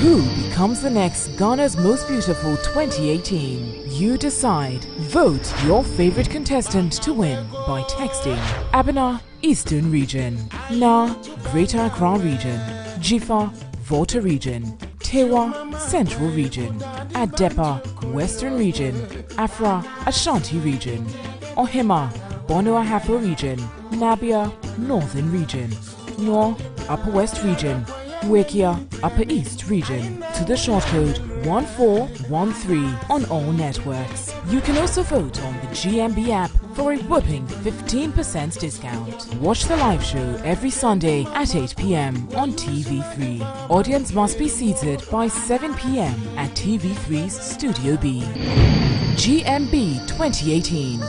Who becomes the next Ghana's Most Beautiful 2018? You decide. Vote your favorite contestant to win by texting Abena, Eastern Region, Na, Greater Accra Region, Jifa, Volta Region, Tewa, Central Region, Adepa, Western Region, Afra, Ashanti Region, Ohima, Bono Ahafo Region, Nabia, Northern Region, Nor, Upper West Region, Wikia, Upper East Region, to the short code 1413 on all networks. You can also vote on the GMB app for a whopping 15% discount. Watch the live show every Sunday at 8 p.m. on TV3. Audience must be seated by 7 p.m. at TV3's Studio B. GMB 2018.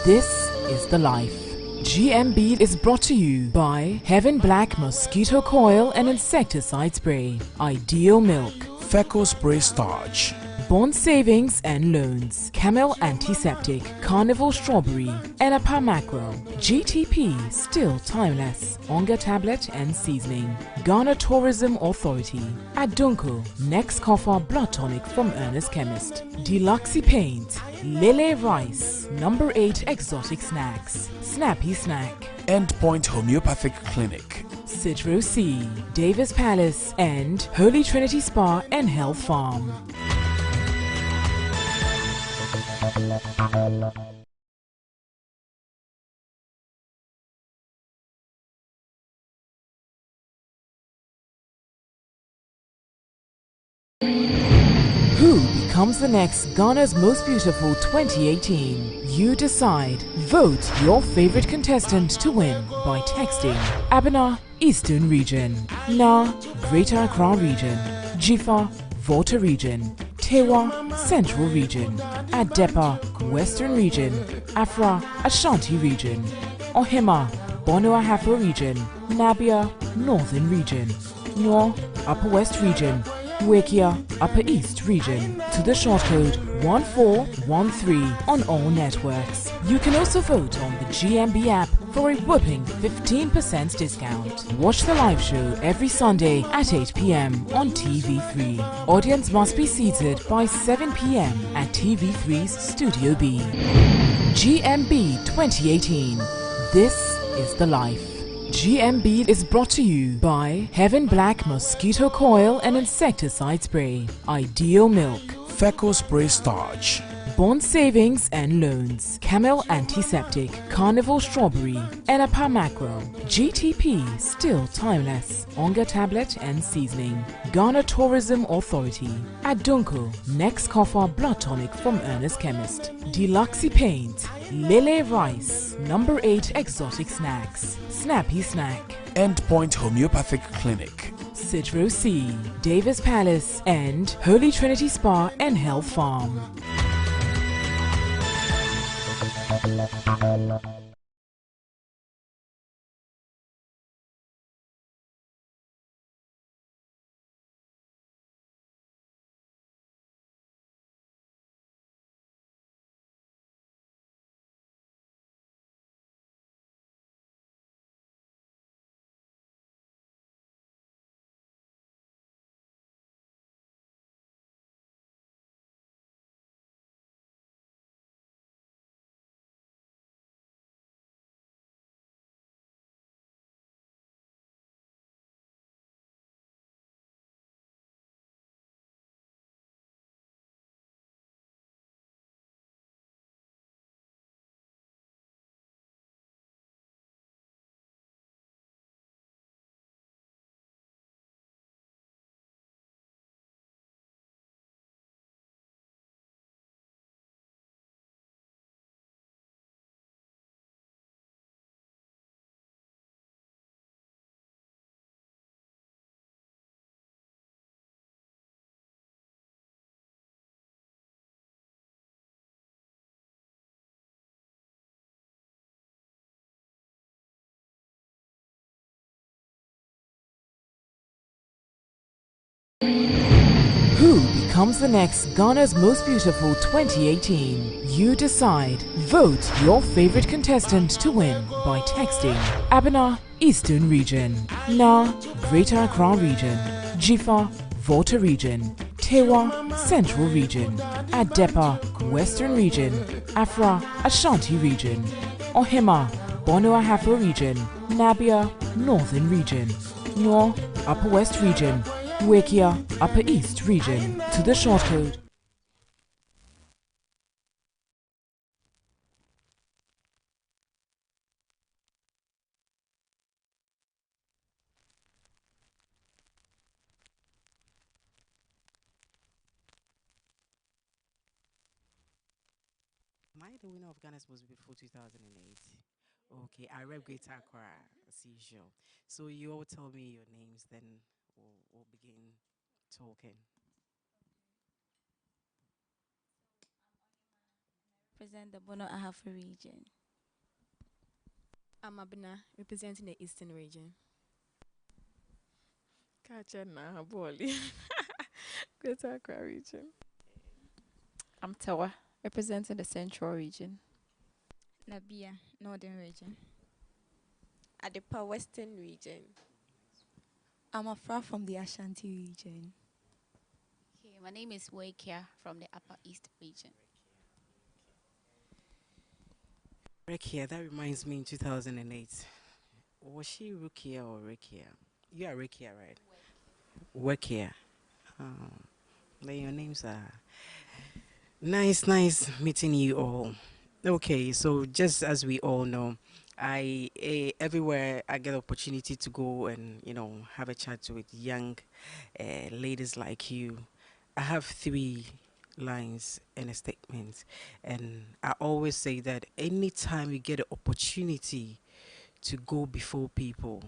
This is the life. GMB is brought to you by Heaven Black Mosquito Coil and Insecticide Spray, Ideal Milk, Fecal Spray Starch, Bond Savings and Loans, Camel Antiseptic, Carnival Strawberry, Enapa Macro, GTP Still Timeless, Onga Tablet and Seasoning, Ghana Tourism Authority, Adunko, Next Coffer Blood Tonic from Ernest Chemist, Deluxe Paint, Lele Rice, Number 8 Exotic Snacks, Snappy Snack, Endpoint Homeopathic Clinic, Citro C, Davis Palace and Holy Trinity Spa and Health Farm. Who becomes the next Ghana's Most Beautiful 2018? You decide. Vote your favorite contestant to win by texting Abena, Eastern Region, Na, Greater Accra Region, Jifa, Volta Region, Tewa, Central Region, Adepa, Western Region, Afra, Ashanti Region, Ohima, Bono Ahafo Region, Nabia, Northern Region, Nor, Upper West Region, Wikia, Upper East Region, to the short code 1413 on all networks. You can also vote on the GMB app for a whopping 15% discount. Watch the live show every Sunday at 8 p.m. on TV3. Audience must be seated by 7 p.m. at TV3's Studio B. GMB 2018. This is the life. GMB is brought to you by Heaven Black Mosquito Coil and Insecticide Spray, Ideal Milk, Fecal Spray Starch, Bond Savings and Loans, Camel Antiseptic, Carnival Strawberry, Enapa Macro, GTP Still Timeless, Onga Tablet and Seasoning, Ghana Tourism Authority, Adunko, Next Coffer Blood Tonic from Ernest Chemist, Deluxe Paint, Lele Rice, Number 8 Exotic Snacks, Snappy Snack, Endpoint Homeopathic Clinic, Citro C, Davis Palace and Holy Trinity Spa and Health Farm. Who becomes the next Ghana's Most Beautiful 2018? You decide. Vote your favorite contestant to win by texting Abena, Eastern Region, Na, Greater Accra Region, Jifa, Volta Region, Tewa, Central Region, Adepa, Western Region, Afra, Ashanti Region, Ohima, Bono Ahafo Region, Nabia, Northern Region, Nor, Upper West Region, Wikia, Upper East Region. To the short code. Am I the winner of Ghana's Most Beautiful 2008? Okay, I rep Greater Accra as usual. So you all tell me your names, then we'll begin talking. Represent the Bono Ahafo region. I'm Abna, representing the Eastern region. Kachana Boli, Greater Accra region. I'm Tawa, representing the Central region. Nabia, Northern region. Adepa Western region. I'm Afra from the Ashanti region. Okay, my name is Weikia from the Upper East region. Rekia, that reminds me in 2008. Was she Rukia or Rekia? You are Rekia, right? Wekia. Then your names are nice meeting you all. Okay, so just as we all know, everywhere I get opportunity to go and have a chat with young ladies like you, I have three lines and a statement, and I always say that anytime you get an opportunity to go before people,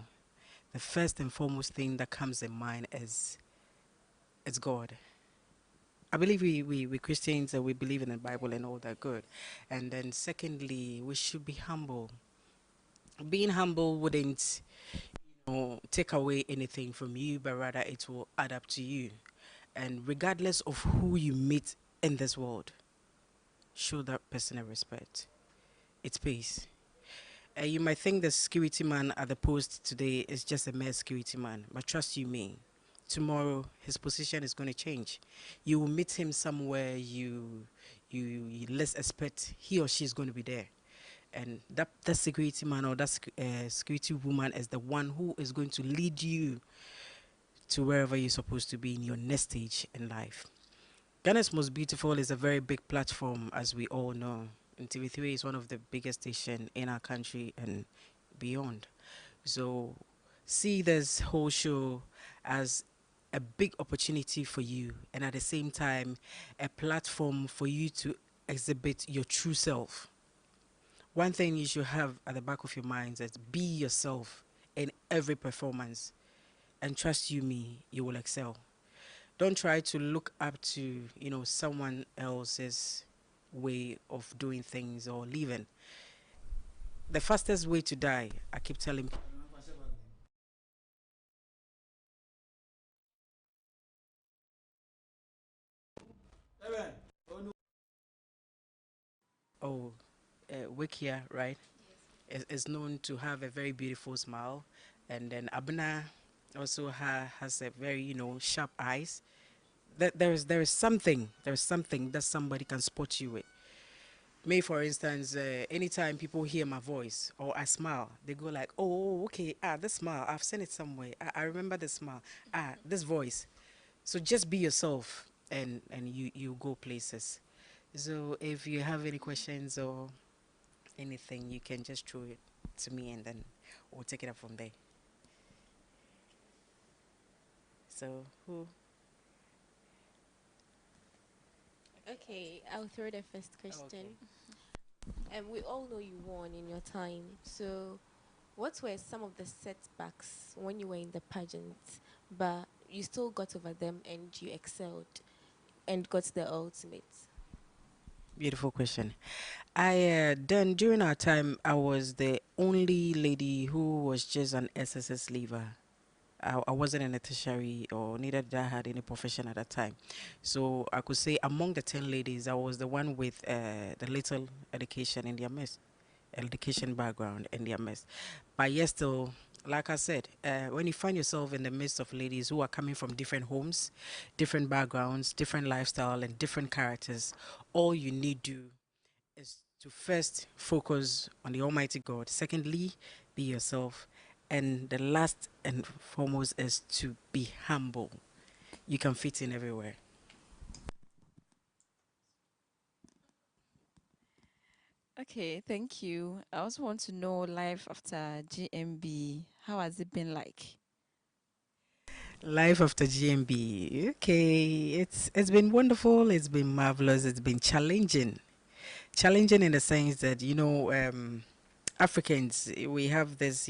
the first and foremost thing that comes in mind is it's God. I believe we Christians, we believe in the Bible and all that good. And then secondly, we should be humble. Being humble wouldn't take away anything from you, but rather it will add up to you. And regardless of who you meet in this world, show that person a respect. It's peace. You might think the security man at the post today is just a mere security man, but trust you me, tomorrow his position is going to change. You will meet him somewhere you less expect he or she is going to be there, and that security man or that security woman is the one who is going to lead you to wherever you're supposed to be in your next stage in life. Ghana's Most Beautiful is a very big platform, as we all know. And TV3 is one of the biggest stations in our country and beyond. So see this whole show as a big opportunity for you, and at the same time, a platform for you to exhibit your true self. One thing you should have at the back of your mind is be yourself in every performance. And trust you me, you will excel. Don't try to look up to someone else's way of doing things or living. The fastest way to die, I keep telling people. Oh, Wikia, right? Is known to have a very beautiful smile, and then Abna also has a very sharp eyes. That there is something that somebody can spot you with. Me, for instance, anytime people hear my voice or I smile, they go like, "Oh, okay, this smile, I've seen it somewhere. I remember the smile. This voice." So just be yourself, and you go places. So if you have any questions or anything, you can just throw it to me, and then we'll take it up from there. So who? Okay, I'll throw the first question. And we all know you won in your time. So, what were some of the setbacks when you were in the pageant, but you still got over them and you excelled and got the ultimate? Beautiful question. I then during our time, I was the only lady who was just an SSS leaver. I wasn't in a tertiary, or neither did I had any profession at that time. So I could say among the 10 ladies, I was the one with the little education in their midst, education background in their midst. But yes, still, like I said, when you find yourself in the midst of ladies who are coming from different homes, different backgrounds, different lifestyle, and different characters, all you need to do is to first focus on the Almighty God. Secondly, be yourself. And the last and foremost is to be humble. You can fit in everywhere. Okay, thank you. I also want to know life after GMB. How has it been like? Life after GMB. Okay, it's been wonderful. It's been marvelous. It's been challenging. Challenging in the sense that Africans, we have this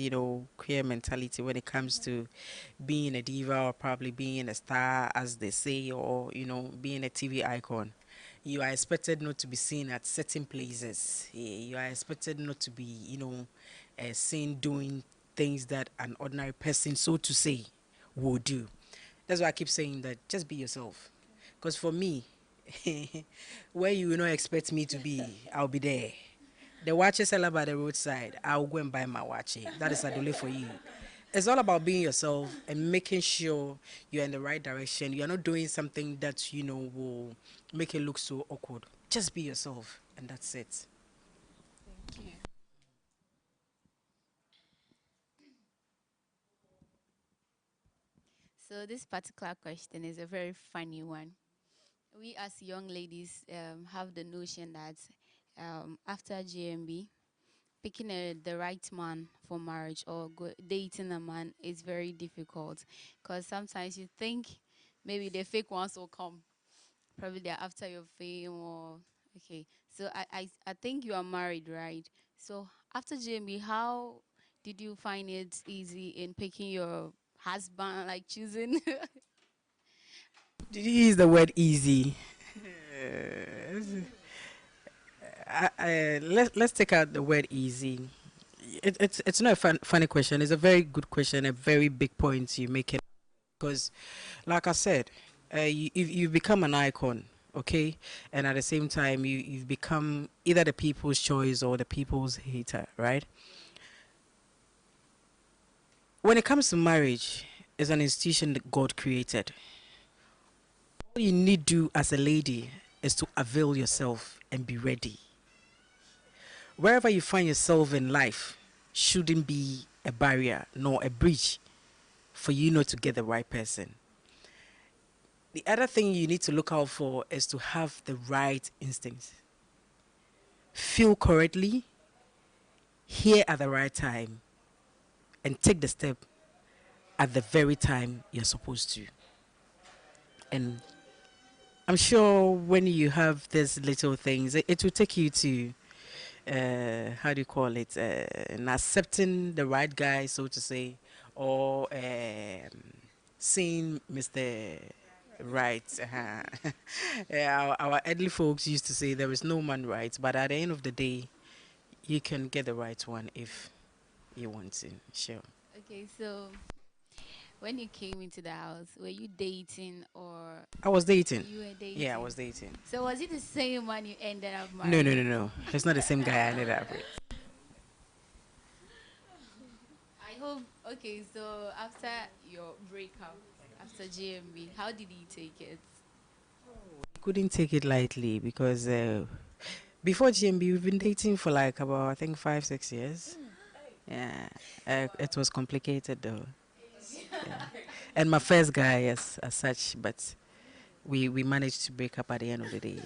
queer mentality when it comes to being a diva or probably being a star, as they say, or being a TV icon. You are expected not to be seen at certain places. You are expected not to be seen doing things that an ordinary person, so to say, would do. That's why I keep saying that just be yourself. Because for me, where you will not expect me to be, I'll be there. The watches sell by the roadside, I'll go and buy my watch. That is a delay for you. It's all about being yourself and making sure you're in the right direction. You're not doing something that will make it look so awkward. Just be yourself, and that's it. Thank you. So this particular question is a very funny one. We as young ladies have the notion that after GMB, picking the right man for marriage or dating a man is very difficult because sometimes you think maybe the fake ones will come. Probably they're after your fame or okay. So I think you are married, right? So after GMB, how did you find it easy in picking your husband, like choosing? Did you use the word easy? Let's take out the word easy. It's not a funny question. It's a very good question, a very big point you make it. Because, like I said, you've become an icon, okay? And at the same time, you've become either the people's choice or the people's hater, right? When it comes to marriage, it's an institution that God created. All you need to do as a lady is to avail yourself and be ready. Wherever you find yourself in life shouldn't be a barrier nor a bridge for you not to get the right person. The other thing you need to look out for is to have the right instincts. Feel correctly, hear at the right time, and take the step at the very time you're supposed to. And I'm sure when you have these little things, it will take you to, how do you call it, and accepting the right guy, so to say, or seeing Mr. Right. Yeah, our early folks used to say there is no man right, but at the end of the day, you can get the right one if you want to. Sure. Okay, so when you came into the house, were you dating or I was dating. you were Yeah, I dating? was dating. So was it the same one you ended up No, no, marrying? no, no. It's not the same guy I ended up with. I hope. Okay, so after your breakup, after GMB, how did he take it? Couldn't take it lightly because before GMB, we've been dating for like about, I think, 5, 6 years. Yeah, it was complicated though. Yeah. And my first guy, yes, as such, but we managed to break up at the end of the day.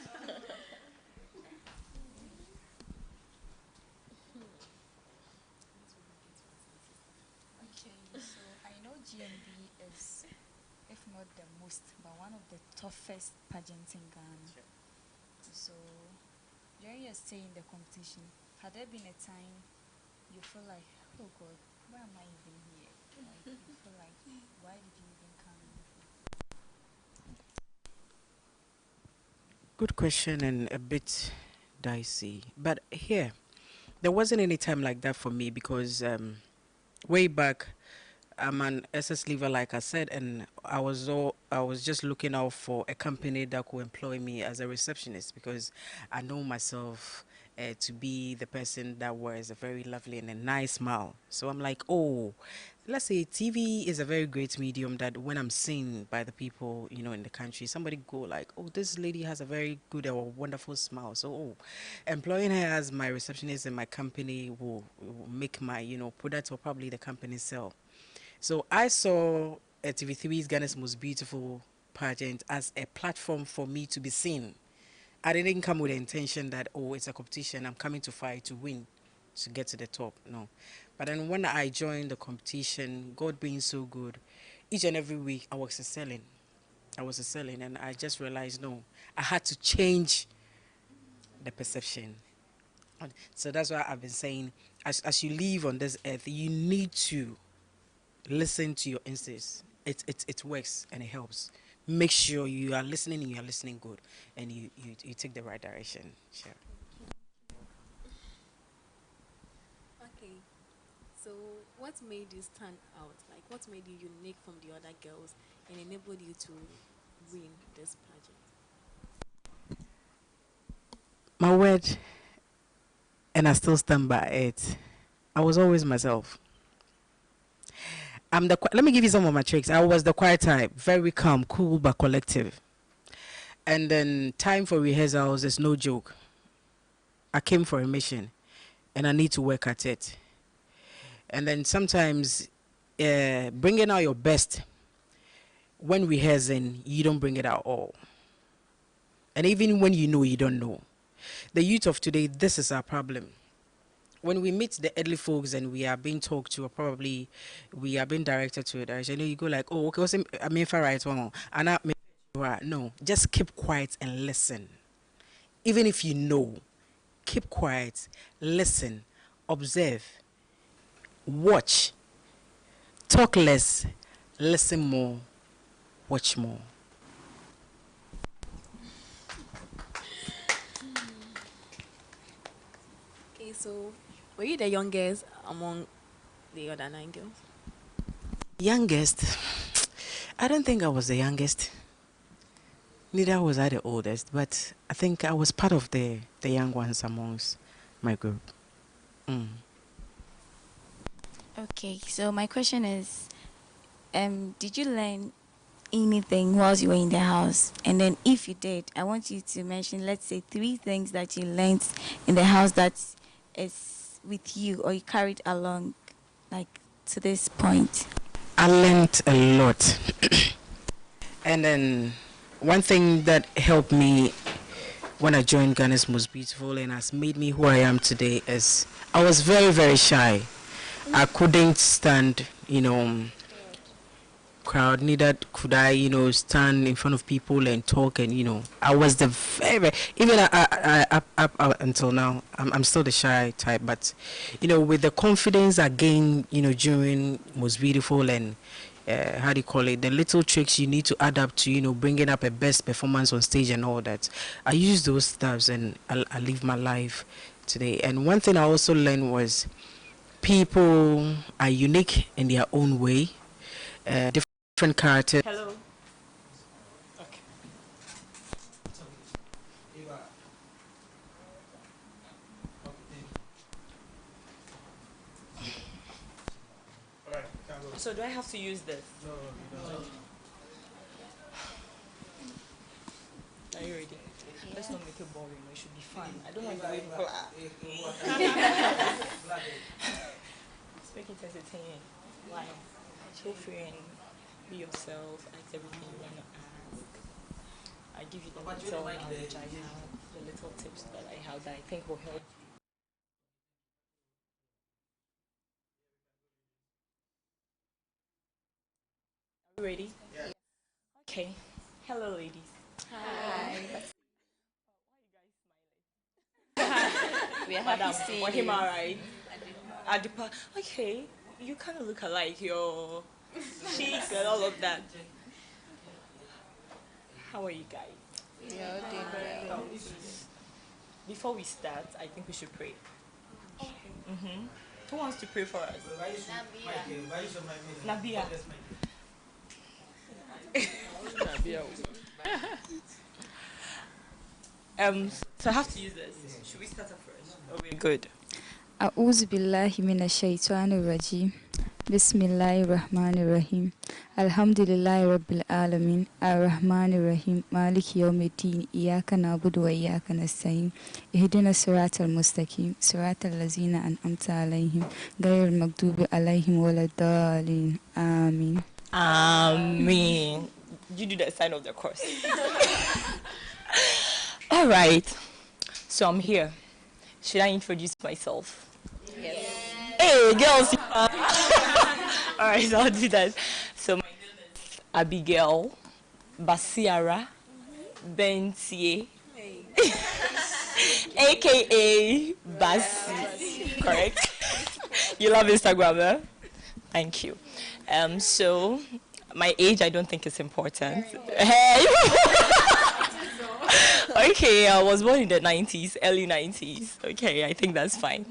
Okay, so I know GMB is, if not the most, but one of the toughest pageants in Ghana. So during your stay in the competition, had there been a time you feel like, oh God, why am I even here? Like you feel like, why did you even come in? Good question and a bit dicey. But here, there wasn't any time like that for me because way back, I'm an SS leaver, like I said, and I was just looking out for a company that could employ me as a receptionist because I know myself to be the person that wears a very lovely and a nice smile. So I'm like, oh, let's say TV is a very great medium that when I'm seen by the people, in the country, somebody go like, oh, this lady has a very good or wonderful smile. So, oh, employing her as my receptionist in my company will make my, product or probably the company sell. So I saw TV3's Ghana's Most Beautiful pageant as a platform for me to be seen. I didn't come with the intention that, oh, it's a competition, I'm coming to fight to win, to get to the top. No. But then when I joined the competition, God being so good, each and every week I was excelling. And I just realized, no, I had to change the perception. So that's why I've been saying, as you live on this earth, you need to listen to your instincts. It works and it helps. Make sure you are listening and you are listening good, and you take the right direction. Sure. Okay. So, what made you stand out? Like, what made you unique from the other girls and enabled you to win this pageant? My word, and I still stand by it. I was always myself. Let me give you some of my tricks. I was the quiet type, very calm, cool, but collective. And then time for rehearsals is no joke. I came for a mission, and I need to work at it. And then sometimes, bringing out your best when rehearsing, you don't bring it out all. And even when you know, you don't know. The youth of today, this is our problem. When we meet the elderly folks and we are being talked to, or probably we are being directed to a direction, you go like, oh, okay, I mean, for right one, and I no, just keep quiet and listen. Even if you know, keep quiet, listen, observe, watch, talk less, listen more, watch more. Okay, so were you the youngest among the other 9 girls? Youngest, I don't think I was the youngest. Neither was I the oldest, but I think I was part of the young ones amongst my group. Mm. Okay, so my question is, did you learn anything whilst you were in the house? And then if you did, I want you to mention, let's say, 3 things that you learned in the house that is with you or you carried along, like, to this point. I learned a lot. And then one thing that helped me when I joined Ghana's Most Beautiful and has made me who I am today is I was very, very shy. I couldn't stand, crowd. Neither could I, stand in front of people and talk. And I was the very, even up until now, I'm still the shy type. But with the confidence I gained, during Most Beautiful and how do you call it, the little tricks you need to add up to, bringing up a best performance on stage and all that. I use those stuffs and I live my life today. And one thing I also learned was people are unique in their own way. Different characters. Hello. So do I have to use this? No, you don't. Are you ready? Yeah. Let's not make it boring. It should be fun. I don't want to be blah. Let's make it entertaining. Why? Feel free and be yourself. Ask everything you want to ask. I give you the little knowledge I have, the little tips that I have that I think will help. Are you ready? Yeah. Okay. Hello, ladies. Hi. We are happy seeing you. Him alright. Adipa. Okay. You kind of look alike. Your cheeks and all of that. How are you guys? Yeah, doing well. Before we start, I think we should pray. Okay. Who wants to pray for us? Nabia. So I have to use this. Should we start up first? We're good. أعوذ بالله من الشيطان الرجيم بسم الله الرحمن الرحيم الحمد لله رب العالمين الرحمن الرحيم مالك يوم الدين إياك نعبد وإياك نستعين اهدنا الصراط المستقيم صراط الذين أنعمت عليهم غير المغضوب عليهم ولا الضالين آمين. Amen. You do the sign of the cross. All right. So I'm here. Should I introduce myself? Yes. Hey, girls. All right, so I'll do that. So my name is Abigail Basiara Bentie, aka Basi. Correct? You love Instagram, eh? Thank you. So my age, I don't think is important. Hey. Okay, I was born in the 90s, early 90s. Okay, I think that's fine.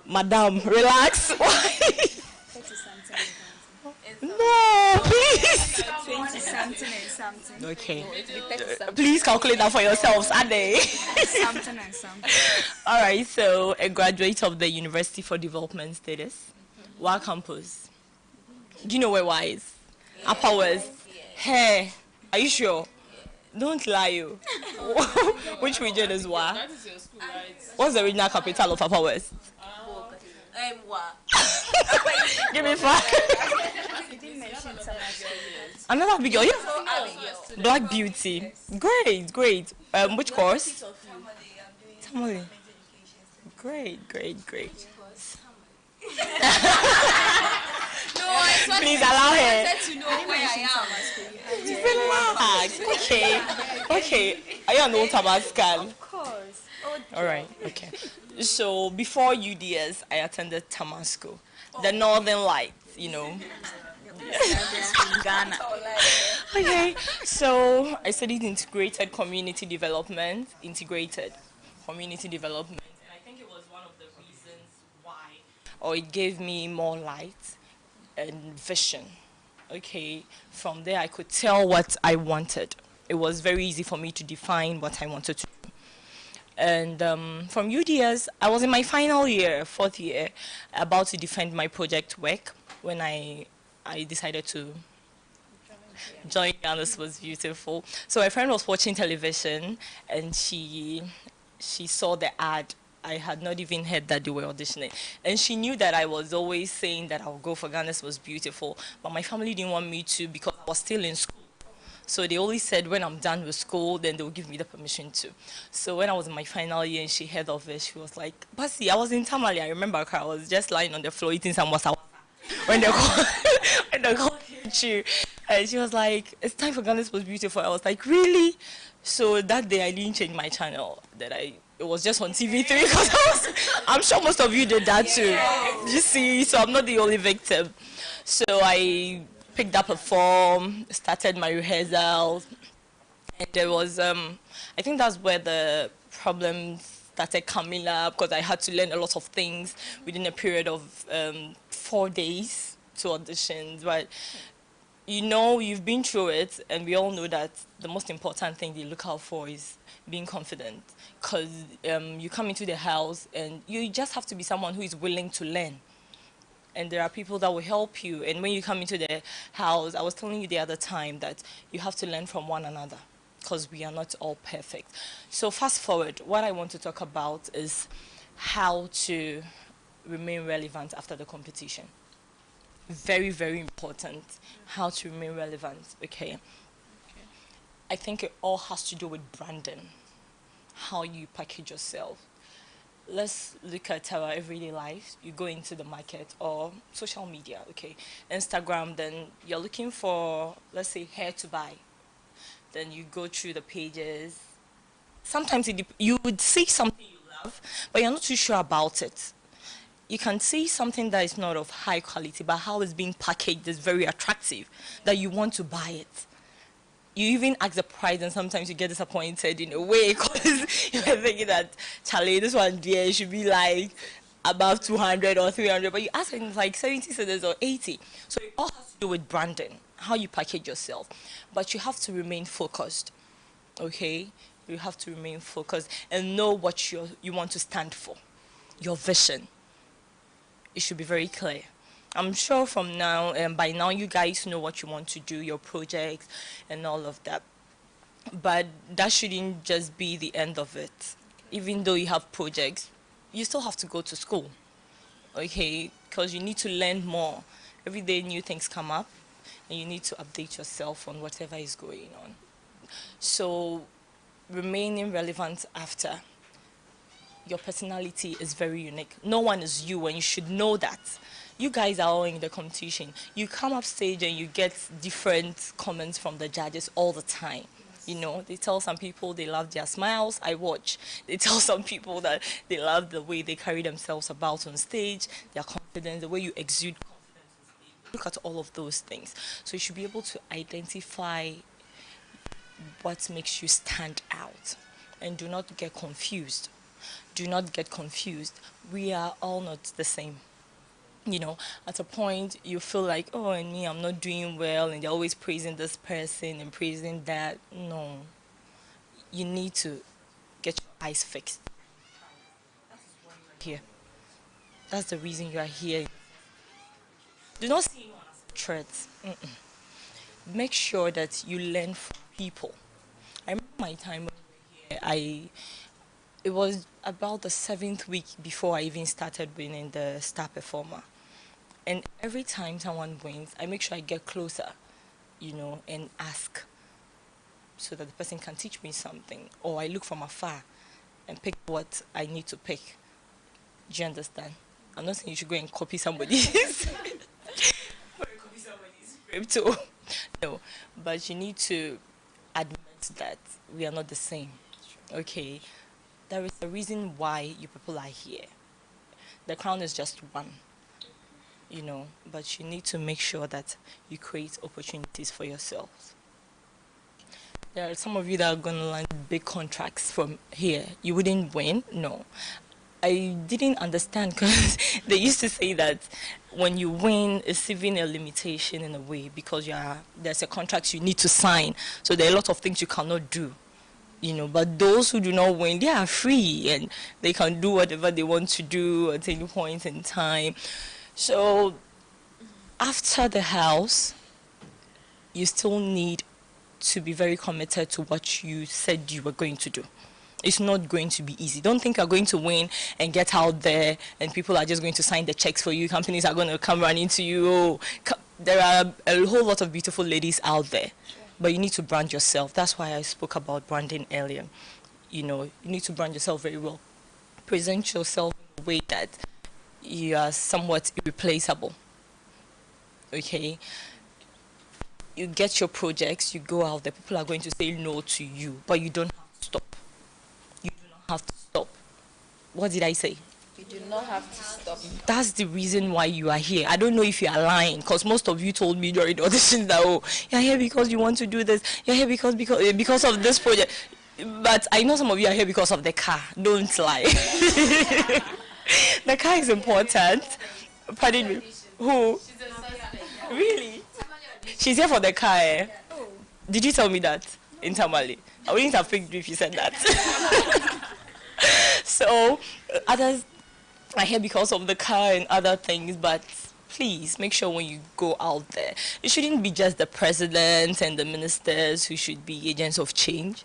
Madam, relax. Why? No, please. 20-something and something. Okay. Please calculate that for yourselves, Ade. Something and something. All right, so a graduate of the University for Development Status. WA campus. Do you know where WA is? Upper West. Hey, are you sure? Don't lie, you. Which region is WA? That is your school, right? What's the regional capital of Upper West? Give me 5. Another big girl. Yes. Black Beauty. Great, great. Which course? Tamale. Great, great, great. Please allow her. To know where Relax. I Okay. Okay. Are you an old Tabascan? Of course. All right. Okay. So before UDS, I attended Tamasco, the Northern Lights. You know. Ghana. Okay. So I studied integrated community development. Integrated community development, and I think it was one of the reasons why, or it gave me more light and vision. Okay, from there I could tell what I wanted. It was very easy for me to define what I wanted to do. And from UDS, I was in my final year, 4th year, about to defend my project work when I decided to join Ghana's Was Beautiful. So my friend was watching television and she saw the ad. I had not even heard that they were auditioning. And she knew that I was always saying that I would go for Ghana's Was Beautiful. But my family didn't want me to because I was still in school. So they always said when I'm done with school, then they'll give me the permission to. So when I was in my final year and she heard of it, she was like, Basi, I was in Tamale. I remember I was just lying on the floor eating some wasa when the call hit you. And she was like, it's time for Ghana's Was Beautiful. I was like, really? So that day I didn't change my channel. It was just on TV3 because I'm sure most of you did that too. You see, so I'm not the only victim. So I picked up a form, started my rehearsals, and there was, I think that's where the problems started coming up because I had to learn a lot of things within a period of 4 days to auditions. But you know, you've been through it, and we all know that the most important thing they look out for is being confident. Because you come into the house, and you just have to be someone who is willing to learn. And there are people that will help you. And when you come into the house, I was telling you the other time that you have to learn from one another, because we are not all perfect. So fast forward, what I want to talk about is how to remain relevant after the competition. Very, very important, how to remain relevant, okay? I think it all has to do with branding, how you package yourself. Let's look at our everyday life. You go into the market or social media, okay? Instagram, then you're looking for, let's say, hair to buy. Then you go through the pages. Sometimes you would see something you love, but you're not too sure about it. You can see something that is not of high quality, but how it's being packaged is very attractive, that you want to buy it. You even ask the price, and sometimes you get disappointed in a way because you're thinking that, Charlie, this one dear should be like above 200 or 300, but you ask and it's like 70 cents or 80. So it all has to do with branding, how you package yourself. But you have to remain focused, okay? You have to remain focused and know what you want to stand for. your vision. It should be very clear. I'm sure from now, by now, you guys know what you want to do, your projects and all of that. But that shouldn't just be the end of it. Even though you have projects, you still have to go to school, okay? Because you need to learn more. Every day new things come up, and you need to update yourself on whatever is going on. So remaining relevant after, your personality is very unique. No one is you, and you should know that. You guys are all in the competition. You come up stage and you get different comments from the judges all the time. You know, they tell some people they love their smiles. I watch. They tell some people that they love the way they carry themselves about on stage, their confidence, the way you exude confidence on stage. Look at all of those things. So you should be able to identify what makes you stand out, and do not get confused. Do not get confused. We are all not the same. You know, at a point you feel like, oh, and me, I'm not doing well, and they're always praising this person and praising that. No, you need to get your eyes fixed. Here, that's the reason you are here. Do not see anyone as a threat. Make sure that you learn from people. I remember my time when we were here. It was about the 7th week before I even started winning the star performer. And every time someone wins, I make sure I get closer, you know, and ask so that the person can teach me something. Or I look from afar and pick what I need to pick. Do you understand? I'm not saying you should go and copy somebody's script too. No, but you need to admit that we are not the same. Okay? There is a reason why you people are here. The crown is just one, you know, but you need to make sure that you create opportunities for yourselves. There are some of you that are going to land big contracts from here. You wouldn't win? No. I didn't understand because they used to say that when you win, it's even a limitation in a way because there's a contract you need to sign. So there are a lot of things you cannot do. You know, but those who do not win, they are free and they can do whatever they want to do at any point in time. So after the house, you still need to be very committed to what you said you were going to do. It's not going to be easy. Don't think you're going to win and get out there and people are just going to sign the checks for you. Companies are going to come running to you. Oh, there are a whole lot of beautiful ladies out there. But you need to brand yourself. That's why I spoke about branding earlier. You know, you need to brand yourself very well. Present yourself in a way that you are somewhat irreplaceable. Okay? You get your projects, you go out there, people are going to say no to you, but you don't have to stop. You do not have to stop. What did I say? You do not have to stop. That's the reason why you are here. I don't know if you are lying, because most of you told me during the auditions that, oh, you're here because you want to do this. You're here because of this project. But I know some of you are here because of the car. Don't lie. The car is important. Pardon me. Who? Really? She's here for the car, eh? Did you tell me that in Tamale? I wouldn't have picked you if you said that. So, others are here because of the car and other things, but please make sure when you go out there, it shouldn't be just the president and the ministers who should be agents of change,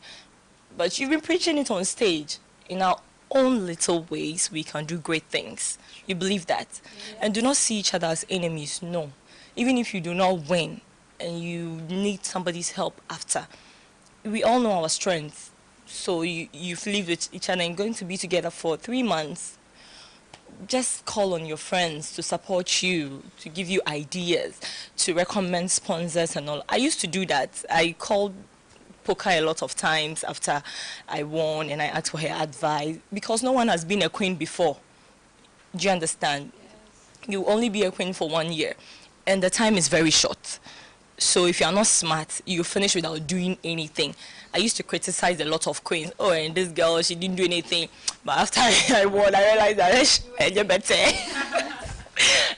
but you've been preaching it on stage. In our own little ways, we can do great things. You believe that? Yes. And do not see each other as enemies, no. Even if you do not win and you need somebody's help after, we all know our strengths. So you've lived with each other and going to be together for 3 months. Just call on your friends to support you, to give you ideas, to recommend sponsors and all. I used to do that. I called Poker a lot of times after I won and I asked for her advice because no one has been a queen before. Do you understand? Yes. You only be a queen for 1 year and the time is very short. So if you are not smart, you finish without doing anything. I used to criticize a lot of queens. Oh, and this girl, she didn't do anything. But after I won, I realized that she's better.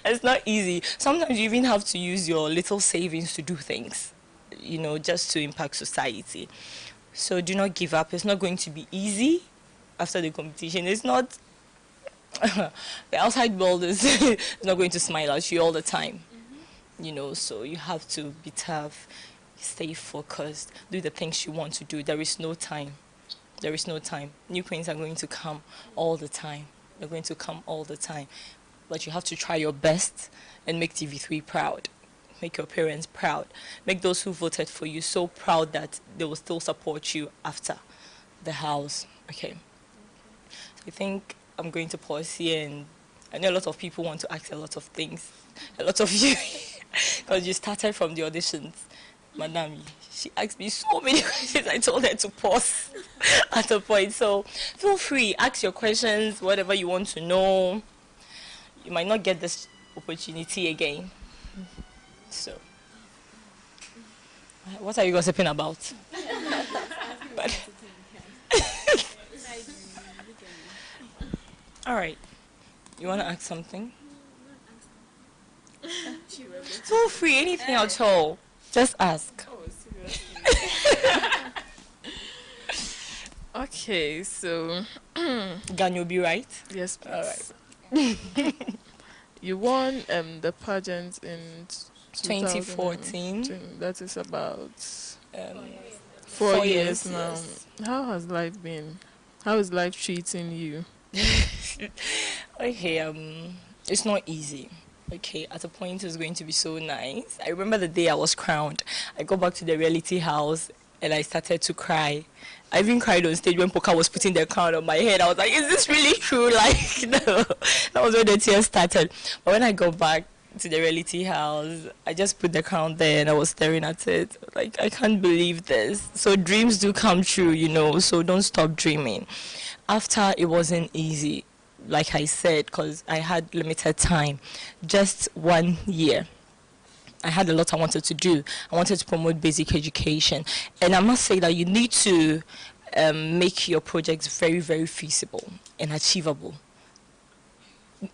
It's not easy. Sometimes you even have to use your little savings to do things, you know, just to impact society. So do not give up. It's not going to be easy after the competition. It's not the outside world is is not going to smile at you all the time. You know, so you have to be tough, stay focused, do the things you want to do. There is no time. There is no time. New queens are going to come all the time. They're going to come all the time. But you have to try your best and make TV3 proud. Make your parents proud. Make those who voted for you so proud that they will still support you after the house. Okay. So I think I'm going to pause here, and I know a lot of people want to ask a lot of things. A lot of you, because you started from the auditions. Madam, she asked me so many questions. I told her to pause at a point. So feel free, ask your questions, whatever you want to know. You might not get this opportunity again. So, what are you gossiping about? But all right. You want to ask something? Feel free, anything at all. Just ask. Oh, okay, so Gan, you'll be right? yes, please. All right. You won the pageant in 2014. That is about Um, 4 years now. yes. How has life been? How is life treating you? Okay, it's not easy. Okay, at a point it's going to be so nice. I remember the day I was crowned. I got back to the reality house and I started to cry. I even cried on stage when Poka was putting the crown on my head. I was like, is this really true? Like, no. That was when the tears started. But when I got back to the reality house, I just put the crown there and I was staring at it. Like, I can't believe this. So dreams do come true, you know, so don't stop dreaming. After, it wasn't easy, like I said, because I had limited time. Just 1 year. I had a lot I wanted to do. I wanted to promote basic education. And I must say that you need to make your projects very, very feasible and achievable.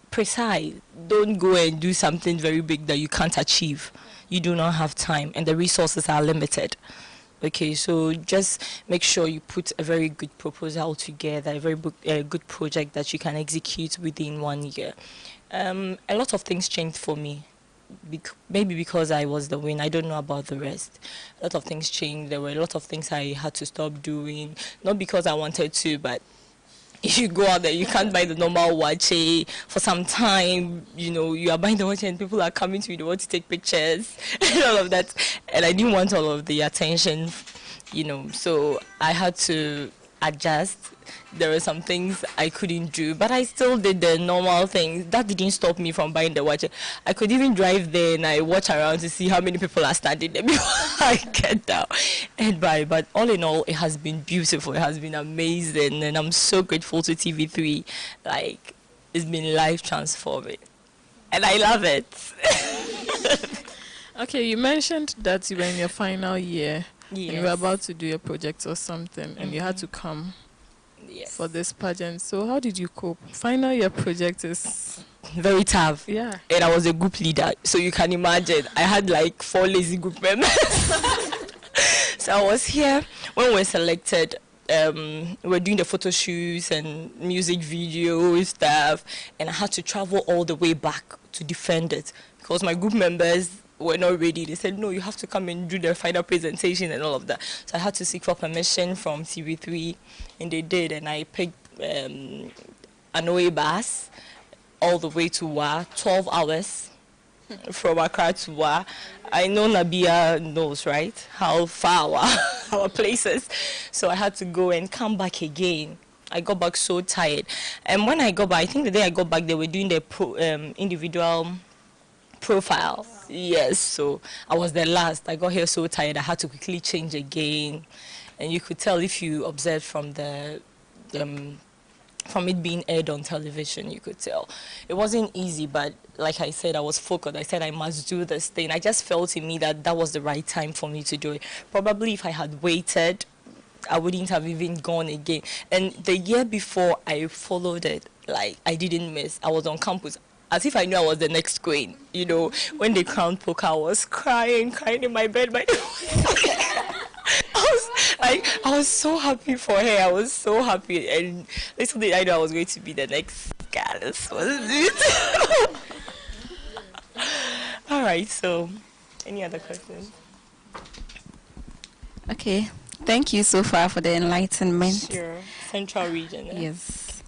Precise. Don't go and do something very big that you can't achieve. You do not have time, and the resources are limited. Okay, so just make sure you put a very good proposal together, a very good project that you can execute within 1 year. A lot of things changed for me. Maybe because I was the winner, I don't know about the rest. A lot of things changed. There were a lot of things I had to stop doing, not because I wanted to, but if you go out there, you can't buy the normal watch for some time. You know, you are buying the watch and people are coming to you, they want to take pictures and all of that. And I didn't want all of the attention, you know, so I had to adjust. There were some things I couldn't do, but I still did the normal things. That didn't stop me from buying the watch. I could even drive there and I watch around to see how many people are standing there before I get down and buy. But all in all, it has been beautiful. It has been amazing, and I'm so grateful to TV3. Like, it's been life transforming, and I love it. Okay, you mentioned that you were in your final year. Yes. And you were about to do a project or something, and you had to come for this pageant. So how did you cope? Final year project is very tough. Yeah. And I was a group leader, so you can imagine. I had like 4 lazy group members. So I was here when we were selected. We were doing the photo shoots and music video stuff, and I had to travel all the way back to defend it because my group members were not ready. They said, no, you have to come and do the final presentation and all of that. So I had to seek for permission from TV3, and they did. And I picked an OA bus all the way to Wa, 12 hours from Accra to Wa. I know Nabia knows, right, how far our places. So I had to go and come back again. I got back so tired. And when I got back, I think the day I got back, they were doing the individual profiles. Yes, so I was the last. I got here so tired, I had to quickly change again. And you could tell if you observed from from it being aired on television, you could tell. It wasn't easy, but like I said, I was focused. I said I must do this thing. I just felt in me that that was the right time for me to do it. Probably if I had waited, I wouldn't have even gone again. And the year before I followed it, like I didn't miss. I was on campus as if I knew I was the next queen. You know, when they crowned Poka, I was crying in my bed. I was so happy for her. I was so happy. And little did I know I was going to be the next God, this was it. All right, so any other questions? Okay. Thank you so far for the enlightenment. Sure. Central region. Yes.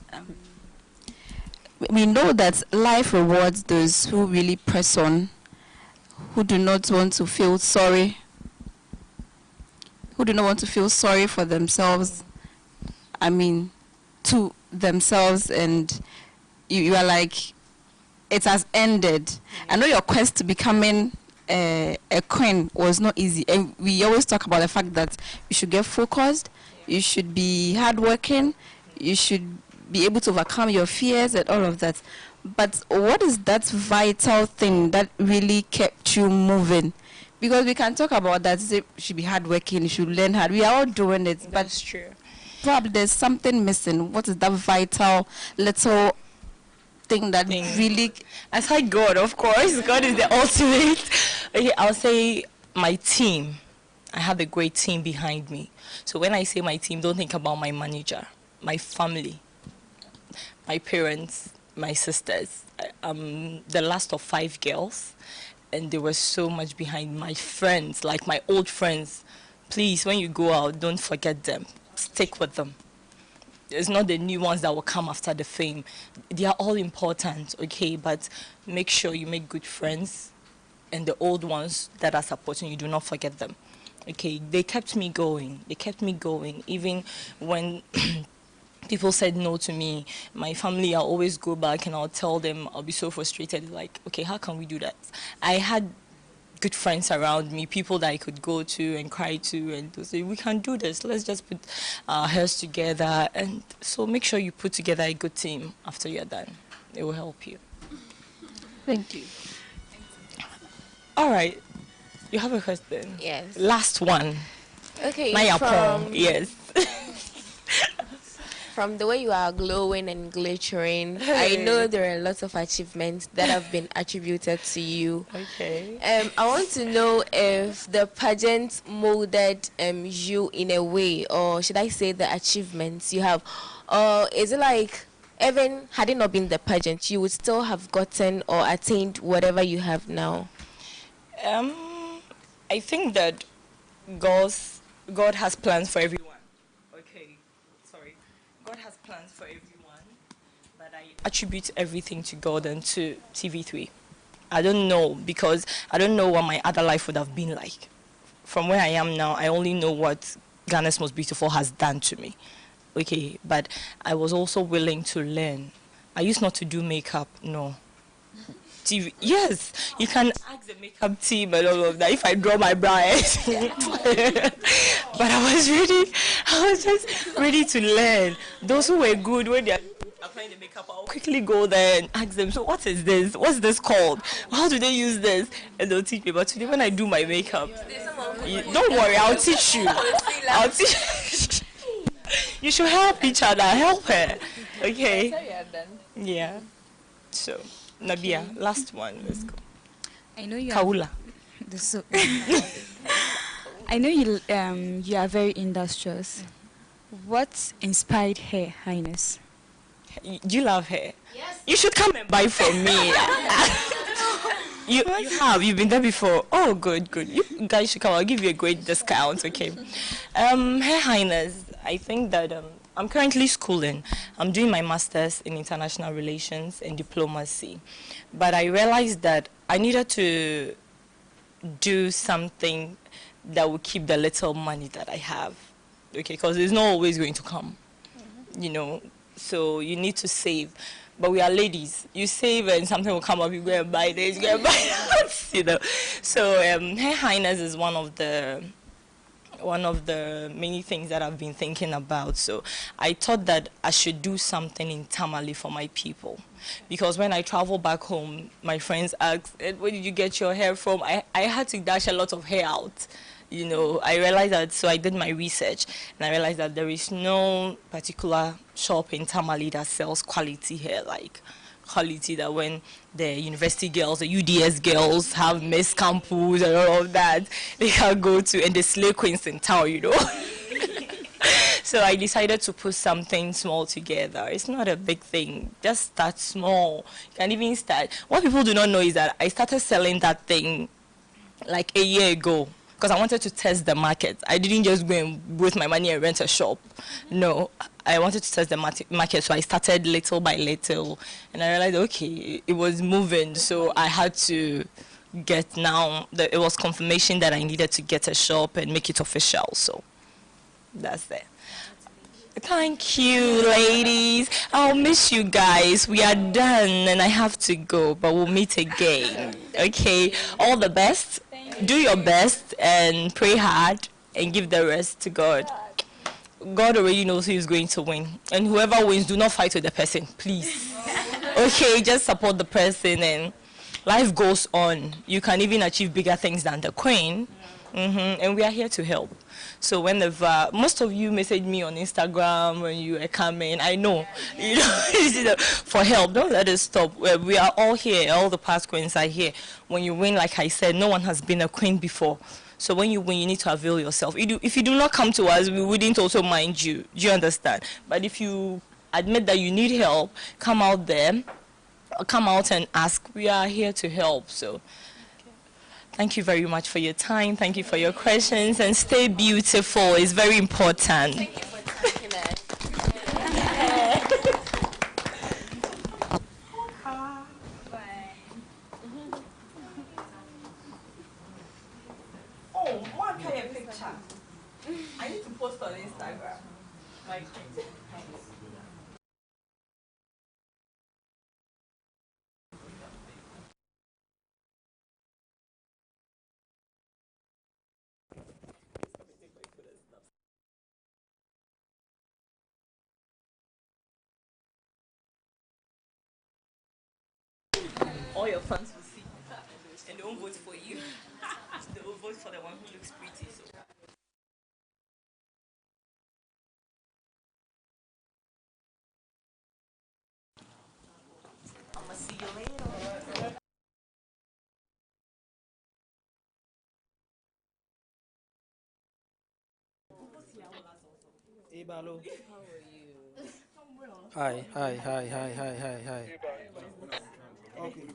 We know that life rewards those who really press on, who do not want to feel sorry, for themselves. I mean, to themselves, and you are like, it has ended. I know your quest to becoming a queen was not easy, and we always talk about the fact that you should get focused, you should be hardworking, you should be able to overcome your fears and all of that. But what is that vital thing that really kept you moving? Because we can talk about that, say, you should be hardworking, you should learn hard. We are all doing it, That's true. Probably there's something missing. What is that vital little thing that really... Aside God, of course. God is the ultimate. Okay, I'll say my team. I have a great team behind me. So when I say my team, don't think about my manager, my family, my parents, my sisters. I'm the last of 5 girls, and there was so much behind my friends, like my old friends. Please, when you go out, don't forget them. Stick with them. It's not the new ones that will come after the fame. They are all important, okay? But make sure you make good friends, and the old ones that are supporting you, do not forget them. Okay, they kept me going. They kept me going. Even when people said no to me, my family, I'll always go back and I'll tell them, I'll be so frustrated. Like, okay, how can we do that? I had good friends around me, people that I could go to and cry to, and to say, we can do this. Let's just put our heads together. And so make sure you put together a good team after you're done. It will help you. Thank you. All right. You have a question? Yes. Last one. Okay. Yes. From the way you are glowing and glittering, I know there are lots of achievements that have been attributed to you. Okay. I want to know if the pageant molded you in a way, or should I say the achievements you have, or is it like even had it not been the pageant, you would still have gotten or attained whatever you have now? I think that God has plans for everyone. Okay, sorry. God has plans for everyone, but I attribute everything to God and to TV3. I don't know, because I don't know what my other life would have been like. From where I am now, I only know what Ghana's Most Beautiful has done to me. Okay, but I was also willing to learn. I used not to do makeup, no. TV. Yes, you can ask the makeup team and all of that if I draw my brows. But I was just ready to learn. Those who were good when they're applying the makeup, I'll quickly go there and ask them, so what is this? What's this called? How do they use this? And they'll teach me. But today when I do my makeup, don't worry, I'll teach you. I'll teach you. You should help each other. Help her. Okay? Yeah. So. Nabia, last one. Let's go. I know you. Kaula. I know you are very industrious. What inspired Her Highness? You love her. Yes. You should come and buy from me. You've been there before. Oh, good. You guys should come. I'll give you a great discount. Okay. Her Highness, I think that I'm currently schooling. I'm doing my master's in international relations and diplomacy. But I realized that I needed to do something that would keep the little money that I have. Okay, because it's not always going to come, you know. So you need to save. But we are ladies. You save and something will come up, you go and buy this, you go and buy that, you know. So Her Highness is one of the many things that I've been thinking about. So I thought that I should do something in Tamale for my people. Because when I travel back home, my friends ask, where did you get your hair from? I had to dash a lot of hair out. You know, I realized that, so I did my research, and I realized that there is no particular shop in Tamale that sells quality hair, like quality that when the university girls, the UDS girls have Miss Campus and all of that, they can go to, and the slay queens in town, you know. So I decided to put something small together. It's not a big thing. Just start small. You can even start. What people do not know is that I started selling that thing like a year ago because I wanted to test the market. I didn't just go and waste my money and rent a shop. No, I wanted to test the market, so I started little by little, and I realized, okay, it was moving, so I had to get now, it was confirmation that I needed to get a shop and make it official, so that's it. Thank you, ladies. I'll miss you guys. We are done and I have to go, but we'll meet again. Okay? All the best. Do your best and pray hard and give the rest to God. God already knows who is going to win. And whoever wins, do not fight with the person, please. Okay? Just support the person and life goes on. You can even achieve bigger things than the queen. And we are here to help. So whenever, most of you message me on Instagram when you are coming, I know, you know, for help. Don't let us stop. We are all here. All the past queens are here. When you win, like I said, no one has been a queen before. So when you win, you need to avail yourself. If you do not come to us, we wouldn't also mind you. Do you understand? But if you admit that you need help, come out there, come out and ask. We are here to help. So. Thank you very much for your time. Thank you for your questions. And stay beautiful. It's very important. Thank you for taking us. Oh, one kind of picture. I need to post on Instagram. My kids. All your fans will see. And they won't vote for you. They will vote for the one who looks pretty. So. I'm going to see you later. Hey, Balo. How are you? Hi, hi, hi, hi, hi, hi, hi. Okay.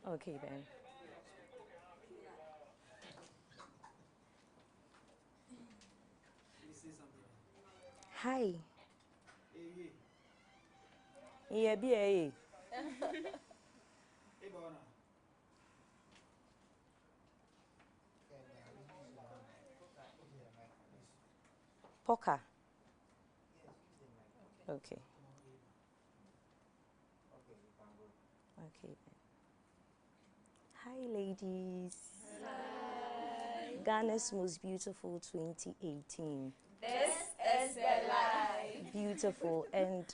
Okay then. Hi. Yeah, be Poker. Okay. Okay. Hi, ladies. Hi. Ghana's most beautiful 2018. This is the life. Beautiful. And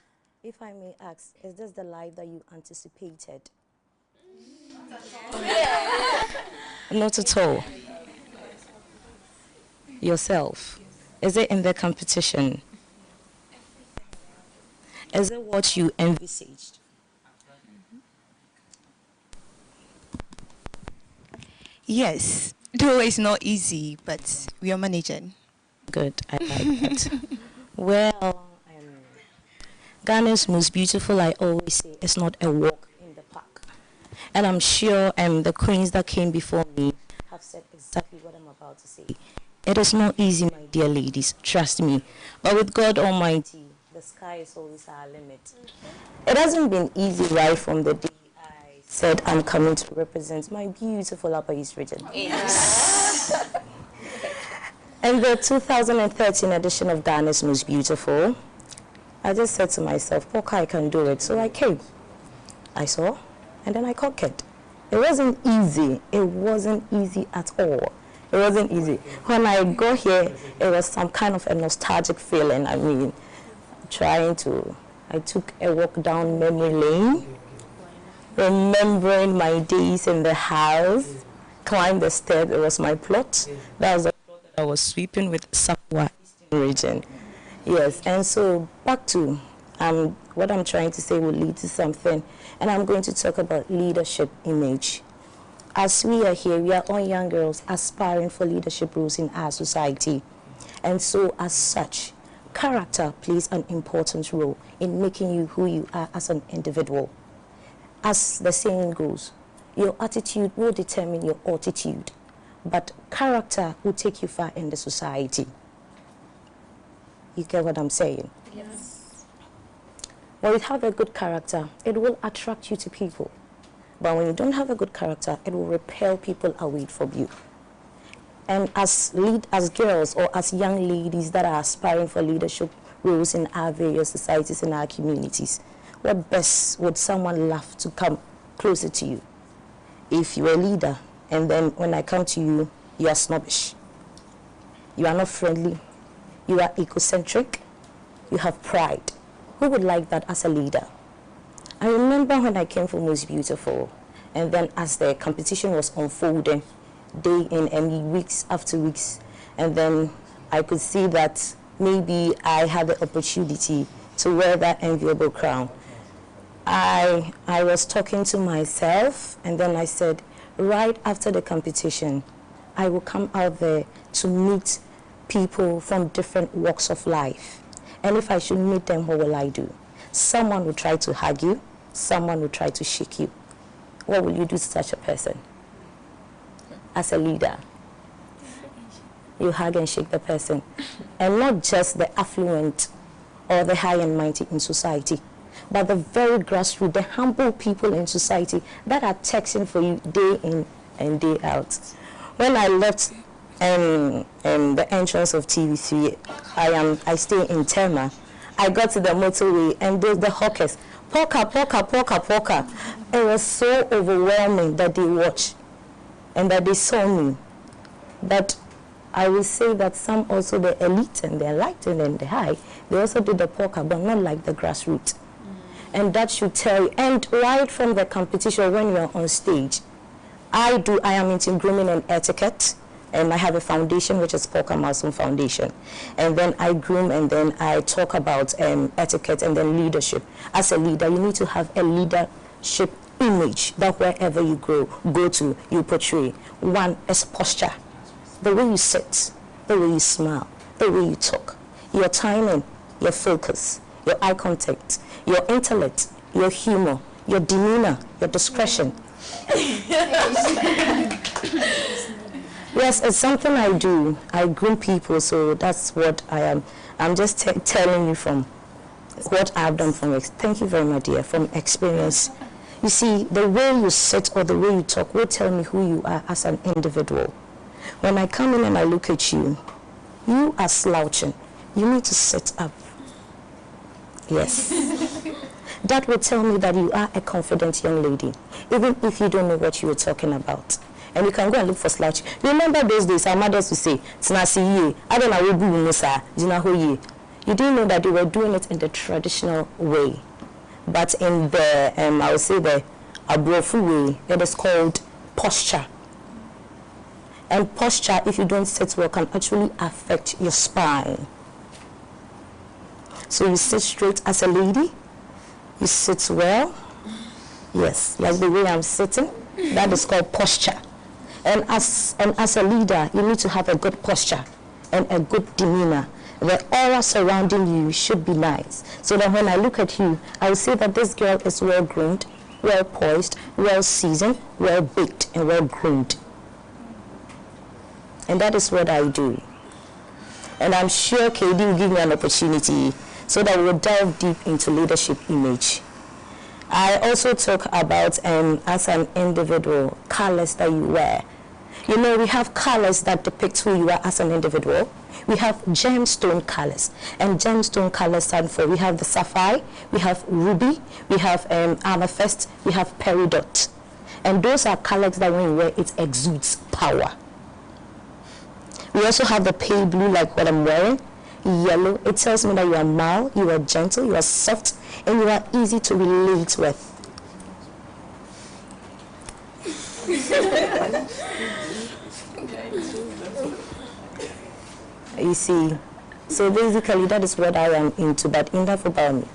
if I may ask, is this the life that you anticipated? Yes. Not at all. Yourself. Is it in the competition? Is it what you envisaged? Yes, though it's not easy, but we are managing. Good, I like that. Well, Ghana's most beautiful, I always say, is not a walk in the park. And I'm sure the queens that came before me have said exactly what I'm about to say. It is not easy, my dear ladies, trust me. But with God Almighty, the sky is always our limit. It hasn't been easy right from the day I said I'm coming to represent my beautiful Upper East region. Yes. And the 2013 edition of Ghana's Most Beautiful, I just said to myself, okay, I can do it. So I came. I saw, and then I conquered. It wasn't easy. It wasn't easy at all. It wasn't easy. When I got here, it was some kind of a nostalgic feeling. I mean, I took a walk down memory lane, remembering my days in the house, climbed the stairs. It was my plot. That was the plot that I was sweeping with Sapwa Eastern region. Yes, and so back to what I'm trying to say will lead to something, and I'm going to talk about leadership image. As we are here, we are all young girls aspiring for leadership roles in our society, and so as such, character plays an important role in making you who you are as an individual. As the saying goes, your attitude will determine your altitude, but character will take you far in the society. You get what I'm saying? Yes. When you have a good character, it will attract you to people. But when you don't have a good character, it will repel people away from you. And as girls or as young ladies that are aspiring for leadership roles in our various societies and our communities, what best would someone love to come closer to you? If you're a leader, and then when I come to you, you are snobbish. You are not friendly. You are egocentric. You have pride. Who would like that as a leader? I remember when I came for Most Beautiful, and then as the competition was unfolding, day in and weeks after weeks, and then I could see that maybe I had the opportunity to wear that enviable crown. I was talking to myself, and then I said, right after the competition, I will come out there to meet people from different walks of life. And if I should meet them, what will I do? Someone will try to hug you. Someone will try to shake you. What will you do to such a person? As a leader, you hug and shake the person. And not just the affluent or the high and mighty in society, but the very grassroots, the humble people in society that are texting for you day in and day out. When I left the entrance of TV3, I stay in Tema. I got to the motorway and there's the hawkers. Poka. It was so overwhelming that they watched and that they saw me. But I will say that some also, the elite and the enlightened and the high, they also did the poka, but not like the grassroots. And that should tell you. And right from the competition, when you're on stage, I am into grooming and etiquette. And I have a foundation, which is Polka Mason Foundation. And then I groom, and then I talk about etiquette and then leadership. As a leader, you need to have a leadership image that wherever you go to, you portray. One is posture. The way you sit, the way you smile, the way you talk, your timing, your focus, your eye contact, your intellect, your humor, your demeanor, your discretion. Yes, it's something I do. I groom people, so that's what I am. I'm just telling you from what I've done from thank you very much, dear, from experience. You see, the way you sit or the way you talk will tell me who you are as an individual. When I come in and I look at you, you are slouching. You need to sit up. Yes. That will tell me that you are a confident young lady, even if you don't know what you were talking about. And you can go and look for slouch. You remember those days our mothers would say, I don't know. You didn't know that they were doing it in the traditional way. But in the, I would say the Abrofu way, it is called posture. And posture, if you don't sit well, can actually affect your spine. So you sit straight as a lady, you sit well, yes, like the way I'm sitting, that is called posture. And as a leader, you need to have a good posture and a good demeanor. The aura surrounding you should be nice. So that when I look at you, I will say that this girl is well groomed, well poised, well seasoned, well baked, and well groomed. And that is what I do. And I'm sure KD will give me an opportunity so that we'll delve deep into leadership image. I also talk about, as an individual, colors that you wear. You know, we have colors that depict who you are as an individual. We have gemstone colors, and gemstone colors stand for, we have the sapphire, we have ruby, we have amethyst, we have peridot. And those are colors that when you wear, it exudes power. We also have the pale blue, like what I'm wearing. Yellow, it tells me that you are mild, you are gentle, you are soft, and you are easy to relate with. You see, so basically that is what I am into, but enough about me.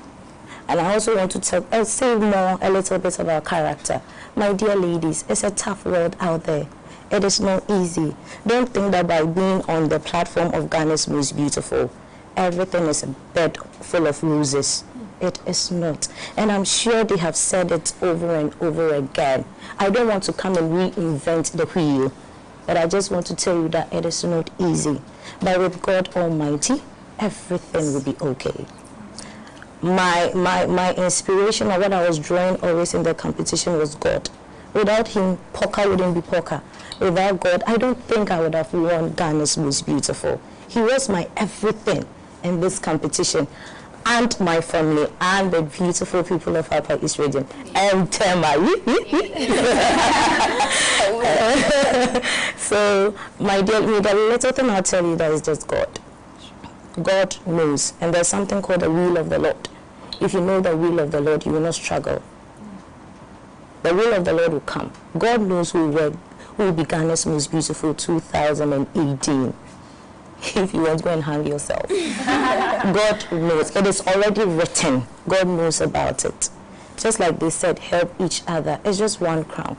And I also want to say more, a little bit about character. My dear ladies, it's a tough world out there. It is not easy. Don't think that by being on the platform of Ghana's Most Beautiful, everything is a bed full of roses. It is not. And I'm sure they have said it over and over again. I don't want to come and reinvent the wheel, but I just want to tell you that it is not easy. But with God Almighty, everything will be okay. My inspiration, or what I was drawing always in the competition, was God. Without him, poker wouldn't be poker. Without God, I don't think I would have won Ghana's Most Beautiful. He was my everything in this competition, and my family, and the beautiful people of Upper East Region, and Tema. So, my dear, the little thing I'll tell you that is just God. God knows, and there's something called the will of the Lord. If you know the will of the Lord, you will not struggle. The will of the Lord will come. God knows who will be Ghana's Most Beautiful 2018. If you want to go and hang yourself. God knows. It is already written. God knows about it. Just like they said, help each other. It's just one crown.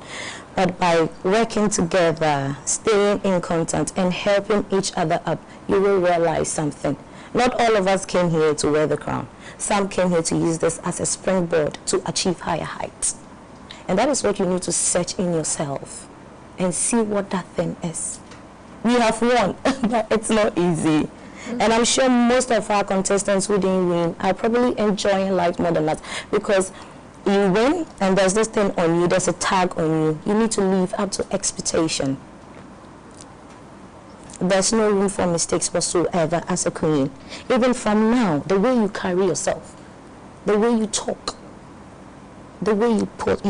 But by working together, staying in contact, and helping each other up, you will realize something. Not all of us came here to wear the crown. Some came here to use this as a springboard to achieve higher heights. And that is what you need to search in yourself and see what that thing is. We have won, but it's not easy. And I'm sure most of our contestants who didn't win are probably enjoying life more than us, because you win and there's this thing on you, there's a tag on you. You need to live up to expectation. There's no room for mistakes whatsoever as a queen. Even from now, the way you carry yourself, the way you talk, the way you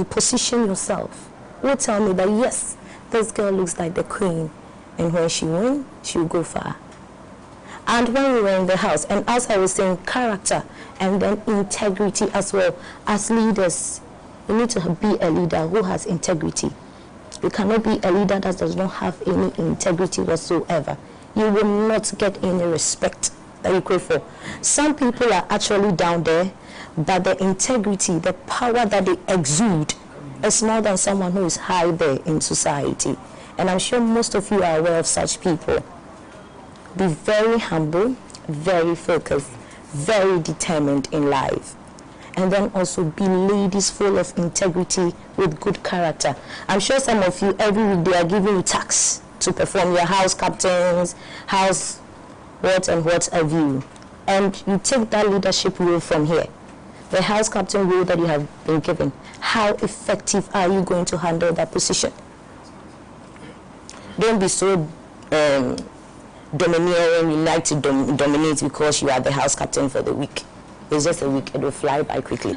position yourself will tell me that yes, this girl looks like the queen, and when she wins, she'll go far. And when we were in the house, and as I was saying, character and then integrity as well. As leaders, you need to be a leader who has integrity. You cannot be a leader that does not have any integrity whatsoever. You will not get any respect that you crave for. Some people are actually down there, but the integrity, the power that they exude is more than someone who is high there in society. And I'm sure most of you are aware of such people. Be very humble, very focused, very determined in life. And then also be ladies full of integrity with good character. I'm sure some of you, every week they are giving you tasks to perform, your house captains, house what and what have you. And you take that leadership role from here. The house captain role that you have been given. How effective are you going to handle that position? Don't be so domineering, you like to dominate because you are the house captain for the week. It's just a week, it will fly by quickly.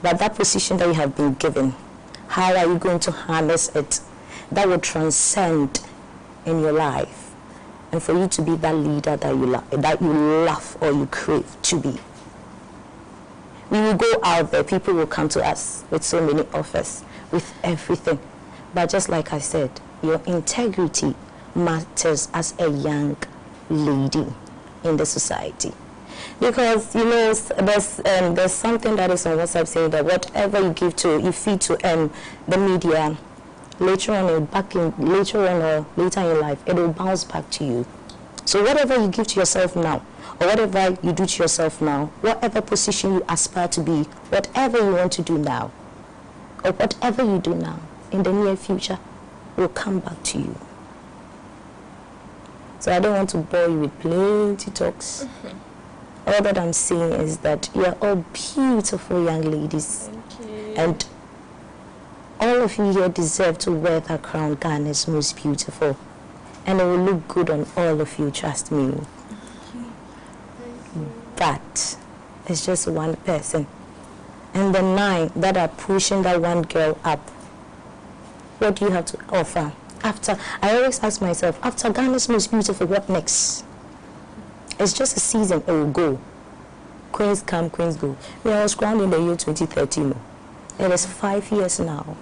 But that position that you have been given, how are you going to harness it? That will transcend in your life. And for you to be that leader that you love or you crave to be. We will go out there, people will come to us with so many offers, with everything. But just like I said, your integrity matters as a young lady in the society. Because, you know, there's something that is on WhatsApp saying that whatever you feed to the media, later on or later in life, it will bounce back to you. So whatever you give to yourself now, or whatever you do to yourself now, whatever position you aspire to be, whatever you want to do now, or whatever you do now, in the near future, will come back to you. So I don't want to bore you with plenty talks. All that I'm saying is that you are all beautiful young ladies. Thank you. And all of you here deserve to wear that crown, Ghana's most beautiful. And it will look good on all of you, trust me. But it's just one person. And the 9 that are pushing that one girl up, what do you have to offer? After, I always ask myself, after Ghana's most beautiful, what next? It's just a season, it will go. Queens come, queens go. I was crowned in the year 2013. It is 5 years now.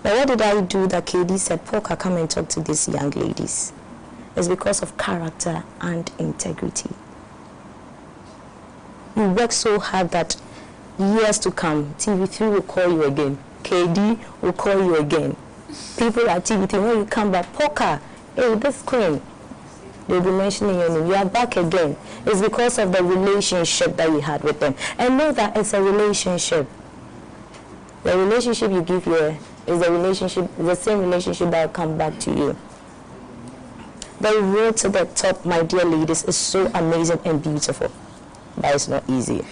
Now what did I do that KD said, Poka, come and talk to these young ladies? It's because of character and integrity. You work so hard that years to come, TV3 will call you again. KD will call you again. People at TV3, when you come back, Poka, hey, this queen, they'll be mentioning your name. You are back again. It's because of the relationship that you had with them. And know that it's a relationship. The relationship you give here is the same relationship that will come back to you. The road to the top, my dear ladies, is so amazing and beautiful. But it's not easy.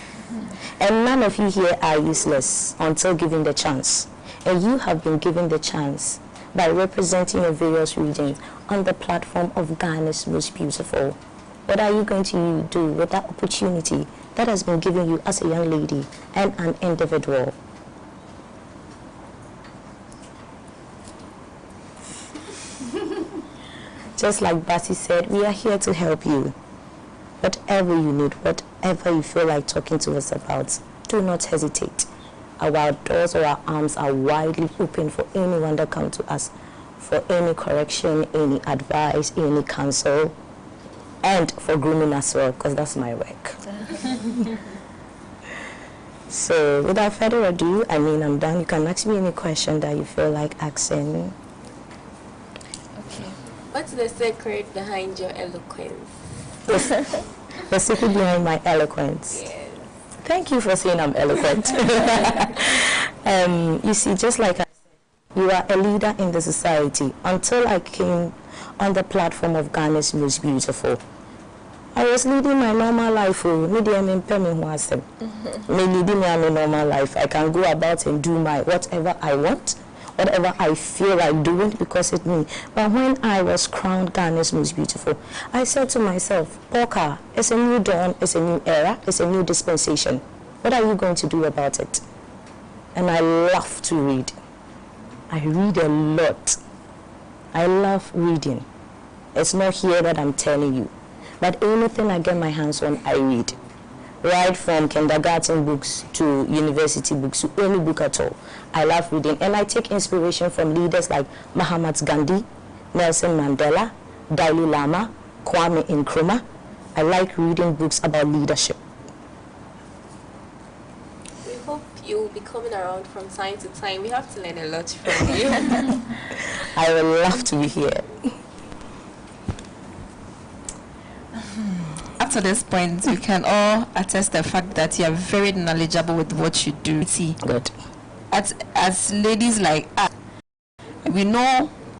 And none of you here are useless until given the chance. And you have been given the chance by representing your various regions on the platform of Ghana's most beautiful. What are you going to do with that opportunity that has been given you as a young lady and an individual? Just like Bassi said, we are here to help you. Whatever you need, whatever you feel like talking to us about, do not hesitate. Our doors or our arms are widely open for anyone that comes to us for any correction, any advice, any counsel, and for grooming as well, because that's my work. So without further ado, I'm done. You can ask me any question that you feel like asking. Okay. What's the secret behind your eloquence? The secret behind my eloquence? Yes. Thank you for saying I'm eloquent. You see, just like I said, you are a leader in the society. Until I came on the platform of Ghana's most beautiful, I was leading my normal life. Me leading my normal life. I can go about and do my whatever I want, whatever I feel like doing because it's me. But when I was crowned Ghana's most beautiful, I said to myself, Poka, it's a new dawn, it's a new era, it's a new dispensation. What are you going to do about it? And I love to read. I read a lot. I love reading. It's not here that I'm telling you. But anything I get my hands on, I read. Right from kindergarten books to university books to any book at all. I love reading. And I take inspiration from leaders like Mahatma Gandhi, Nelson Mandela, Dalai Lama, Kwame Nkrumah. I like reading books about leadership. We hope you will be coming around from time to time. We have to learn a lot from you. I would love to be here. Up to this point, you can all attest the fact that you are very knowledgeable with what you do. See, good. As ladies like us, we know